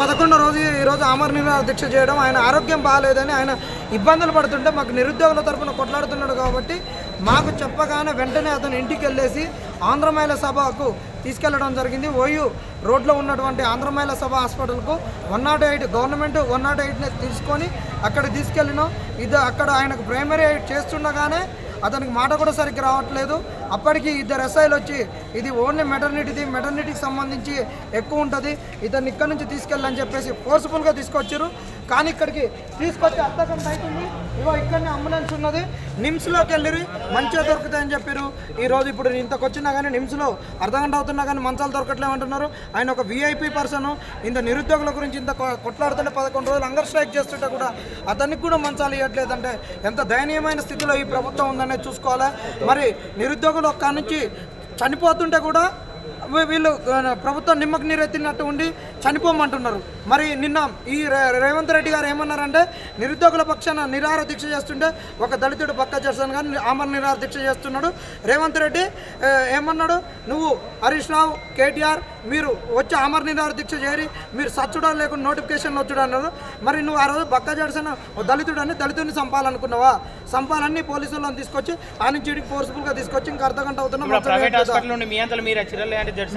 11వ రోజు ఈరోజు ఆమరణ నిరాహార దీక్ష చేయడం, ఆయన ఆరోగ్యం బాగాలేదని ఆయన ఇబ్బందులు పడుతుంటే మాకు నిరుద్యోగుల తరఫున కొట్లాడుతున్నాడు కాబట్టి మాకు చెప్పగానే వెంటనే అతను ఇంటికి వెళ్ళేసి ఆంధ్ర మహిళా సభకు తీసుకెళ్లడం జరిగింది. ఓయూ రోడ్లో ఉన్నటువంటి ఆంధ్ర మహిళా సభ హాస్పిటల్కు 108 గవర్నమెంట్ 108ని తీసుకొని అక్కడ తీసుకెళ్ళినాం. అక్కడ ఆయనకు ప్రైమరీ ఎయిడ్ చేస్తుండగానే అతనికి మాట కూడా సరిగ్గా రావట్లేదు. అప్పటికి 2 ఎస్ఐలు వచ్చి ఇది ఓన్లీ మెటర్నిటీకి సంబంధించి ఎక్కువ ఉంటుంది, ఇతన్ని ఇక్కడ నుంచి తీసుకెళ్ళని చెప్పేసి ఫోర్స్ఫుల్గా తీసుకొచ్చారు. కానీ ఇక్కడికి తీసుకొచ్చి అర్ధగంట అవుతుంది. ఇగో ఇక్కడనే అంబులెన్స్ ఉన్నది, నిమ్స్లోకి వెళ్ళి మంచిగా దొరుకుతాయని చెప్పారు. ఈరోజు ఇప్పుడు ఇంతకు వచ్చినా కానీ నిమ్స్లో అర్ధగంట అవుతున్నా కానీ మంచాలు దొరకట్లేమంటున్నారు. ఆయన ఒక విఐపి పర్సన్, ఇంత నిరుద్యోగుల గురించి ఇంత కొట్లాడుతుంటే 11 రోజులు హంగర్ స్ట్రైక్ చేస్తుంటే కూడా అతనికి కూడా మంచాలు ఇవ్వట్లేదంటే ఎంత దయనీయమైన స్థితిలో ఈ ప్రభుత్వం ఉందనేది చూసుకోవాలి. మరి నిరుద్యోగులు ఒక్క నుంచి చనిపోతుంటే కూడా వీళ్ళు ప్రభుత్వం నిమ్మకు నీరెత్తినట్టు ఉండి చనిపోమంటున్నారు. మరి నిన్న ఈ రేవంత్ రెడ్డి గారు ఏమన్నారంటే నిరుద్యోగుల పక్షాన నిరాహార దీక్ష చేస్తుంటే ఒక దళితుడు పక్క జర్సన్ గారు ఆమరణ నిరాహార దీక్ష చేస్తున్నాడు. రేవంత్ రెడ్డి ఏమన్నాడు, నువ్వు హరీష్ రావు కేటీఆర్ మీరు వచ్చి ఆమరణ నిరాహార దీక్ష చేరి మీరు సచ్చుడా లేకుండా నోటిఫికేషన్ వచ్చుడు అన్నారు. మరి నువ్వు ఆ రోజు బక్క జర్సన్ దళితుడిని చంపాలనుకున్నావా? చంపాలని పోలీసు వాళ్ళని తీసుకొచ్చి ఆ నుంచి ఫోర్స్ఫుల్గా తీసుకొచ్చి ఇంకా అర్ధగంట అవుతున్నా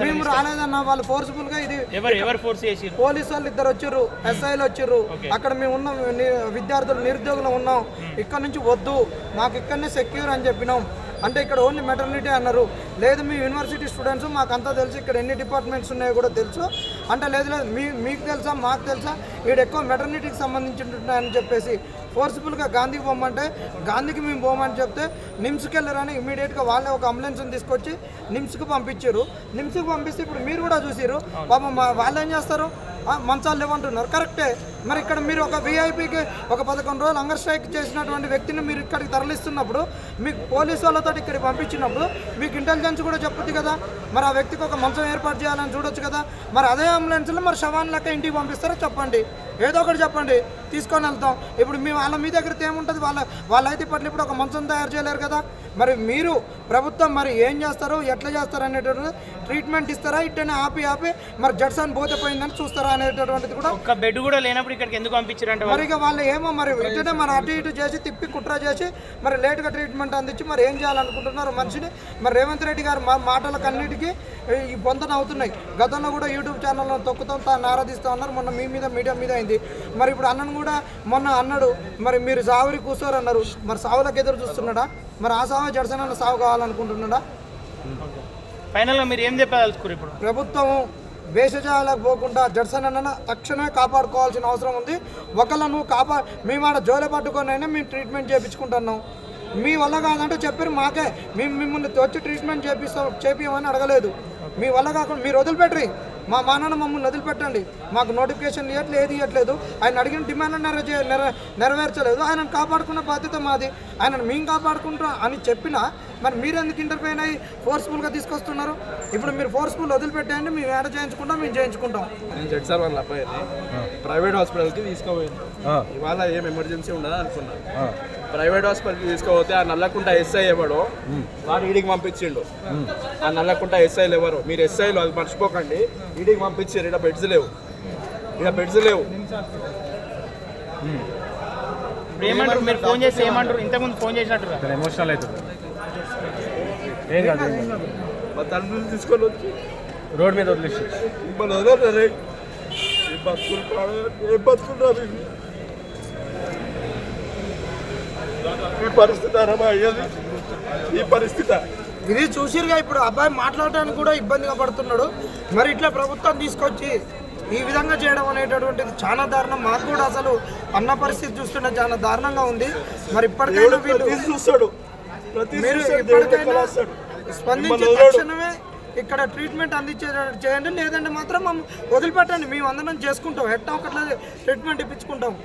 మేము రాలేదన్న. వాళ్ళు ఫోర్స్ఫుల్గా ఇది పోలీసు వాళ్ళు 2 వచ్చారు, ఎస్ఐలు వచ్చారు. అక్కడ మేము ఉన్నాం, విద్యార్థులు నిరుద్యోగులు ఉన్నాం. ఇక్కడ నుంచి వద్దు, మాకు ఇక్కడనే సెక్యూర్ అని చెప్పినాం. అంటే ఇక్కడ ఓన్లీ మెటర్నిటీ అన్నారు. లేదు మీ యూనివర్సిటీ స్టూడెంట్స్ మాకంతా తెలుసు, ఇక్కడ ఎన్ని డిపార్ట్మెంట్స్ ఉన్నాయో కూడా తెలుసు అంటే లేదు మీకు తెలుసా మాకు తెలుసా, ఇక్కడ ఎక్కువ మెటర్నిటీకి సంబంధించి ఉంటాయని చెప్పేసి ఫోర్స్ఫుల్గా గాంధీకి పోమంటే గాంధీకి మేము పోమని చెప్తే నిమ్స్కి వెళ్ళారని ఇమీడియట్గా వాళ్ళే ఒక అంబులెన్స్ని తీసుకొచ్చి నిమ్స్కి పంపించారు. నిమ్స్కి పంపిస్తే ఇప్పుడు మీరు కూడా చూసారు పాపం వాళ్ళు ఏం చేస్తారు, మంచాలు లేవంటున్నారు. కరెక్టే. మరి ఇక్కడ మీరు ఒక విఐపికి ఒక 11 రోజులు హంగర్ స్ట్రైక్ చేసినటువంటి వ్యక్తిని మీరు ఇక్కడికి తరలిస్తున్నప్పుడు మీకు పోలీసు వాళ్ళతో ఇక్కడికి పంపించినప్పుడు మీకు ఇంటెలిజెన్స్ కూడా చెప్పుద్ది కదా. మరి ఆ వ్యక్తికి ఒక మంచం ఏర్పాటు చేయాలని చూడొచ్చు కదా. మరి అదే అంబులెన్స్లో మరి శవాన్ని లెక్క ఇంటికి పంపిస్తారో చెప్పండి, ఏదో ఒకటి చెప్పండి, తీసుకొని వెళ్తాం. ఇప్పుడు మేము వాళ్ళ మీ దగ్గర ఏముంటుంది, వాళ్ళైతే ఇప్పట్లో ఇప్పుడు ఒక మంచం తయారు చేయలేరు కదా. మరి మీరు ప్రభుత్వం మరి ఏం చేస్తారు, ఎట్లా చేస్తారు అనేటటువంటి ట్రీట్మెంట్ ఇస్తారా, ఇట్టనే ఆపి మరి జడ్సన్ పోతే పోయిందని చూస్తారా అనేటటువంటిది కూడా. ఒక బెడ్ కూడా లేనప్పుడు ఇక్కడికి ఎందుకు పంపించారంటే మరి ఇక వాళ్ళు ఏమో మరి ఇట్టనే మరి అటు ఇటు చేసి తిప్పి కుట్ర చేసి మరి లేట్గా ట్రీట్మెంట్ అందించి మరి ఏం చేయాలనుకుంటున్నారు మనిషిని. మరి రేవంత్ రెడ్డి గారు మాటలకు అన్నిటికీ ఈ పొందన అవుతున్నాయి. గతంలో కూడా యూట్యూబ్ ఛానల్లో తొక్కుతాం నారాధిస్తూ ఉన్నారు. మొన్న మీ మీద మీడియా మీద అయింది. మరి ఇప్పుడు అన్నను కూడా మొన్న అన్నాడు మరి మీరు సావురి కూర్చోరు అన్నారు. మరి సావులకు ఎదురు చూస్తున్నాడా? మరి ఆ సాగు జడ్సన్ అన్న సాగు కావాలనుకుంటున్నాడా? ఫైనల్గా మీరు ఏం చెప్పాలనుకున్నారు? ఇప్పుడు ప్రభుత్వం భేషజాలకు పోకుండా జడ్సన్ అన్న తక్షణమే కాపాడుకోవాల్సిన అవసరం ఉంది. ఒకళ్ళను మేము ఆడ జోలే పట్టుకొనైనా మేము ట్రీట్మెంట్ చేయించుకుంటున్నాం. మీ వల్ల కాదంటే చెప్పారు మాకే, మేము మిమ్మల్ని వచ్చి ట్రీట్మెంట్ చేపియమని అడగలేదు. మీ వల్ల కాకుండా మీరు వదిలిపెట్టరు, మా నాన్న మమ్మల్ని వదిలిపెట్టండి. మాకు నోటిఫికేషన్ ఏది ఇవ్వట్లేదు. ఆయన అడిగిన డిమాండ్ నెరవేర్చలేదు. ఆయనను కాపాడుకున్న బాధ్యత మాది. ఆయనను మేము కాపాడుకుంటాం అని చెప్పినా మరి మీరు ఎందుకు ఇంటర్ఫైన్ అయ్యి ఫోర్స్ఫుల్గా తీసుకొస్తున్నారు? ఇప్పుడు మీరు ఫోర్స్ఫుల్ వదిలిపెట్టేయండి, మేము ఏడ చేయించుకుంటాం, మేము చేయించుకుంటాం. నేను జడ్ సార్ వాళ్ళ అబ్బాయిని ప్రైవేట్ హాస్పిటల్కి తీసుకుపోయింది. ఇవాళ ఏం ఎమర్జెన్సీ ఉండదు అనుకున్నాను. ప్రైవేట్ హాస్పిటల్కి తీసుకుపోతే ఆ నల్లకుంట ఎస్ఐ ఎవడో వాడు ఈడికి పంపించిండు. ఆ నల్లకుంట ఎస్ఐలు ఎవరు, మీరు ఎస్ఐలు అది మర్చిపోకండి. ఈడికి పంపించారు. ఇక్కడ బెడ్స్ లేవు. ఏమంటారు? మీరు ఫోన్ చేసి ఏమంటారు? ఇంతకుముందు ఫోన్ చేసినట్టు ఎమోషనల్ అవుతుంది. ఏం కాదు, మా తండ్రిని తీసుకొని వచ్చి రోడ్ మీద వదిలేసి మిమ్మల్ని వదలరే. ఏ బతుకుంటారు ఈ పరిస్థితి అరమా అయ్యేది. ఈ పరిస్థితి ఇది చూసిరుగా. ఇప్పుడు అబ్బాయి మాట్లాడటానికి కూడా ఇబ్బందిగా పడుతున్నాడు. మరి ఇట్లా ప్రభుత్వం తీసుకొచ్చి ఈ విధంగా చేయడం అనేటటువంటిది చాలా దారుణం. మాకు కూడా అసలు అన్న పరిస్థితి చూస్తుంటే చాలా దారుణంగా ఉంది. మరి ఇప్పటికైనా చూస్తాడు, మీరు ఇప్పటికైనా స్పందించి తక్షణమే ఇక్కడ ట్రీట్మెంట్ చేయండి, లేదంటే మాత్రం వదిలిపెట్టండి. మేము అందరం చేసుకుంటాం, ఎట్టా ఒకట్లేదు ట్రీట్మెంట్ ఇప్పించుకుంటాం.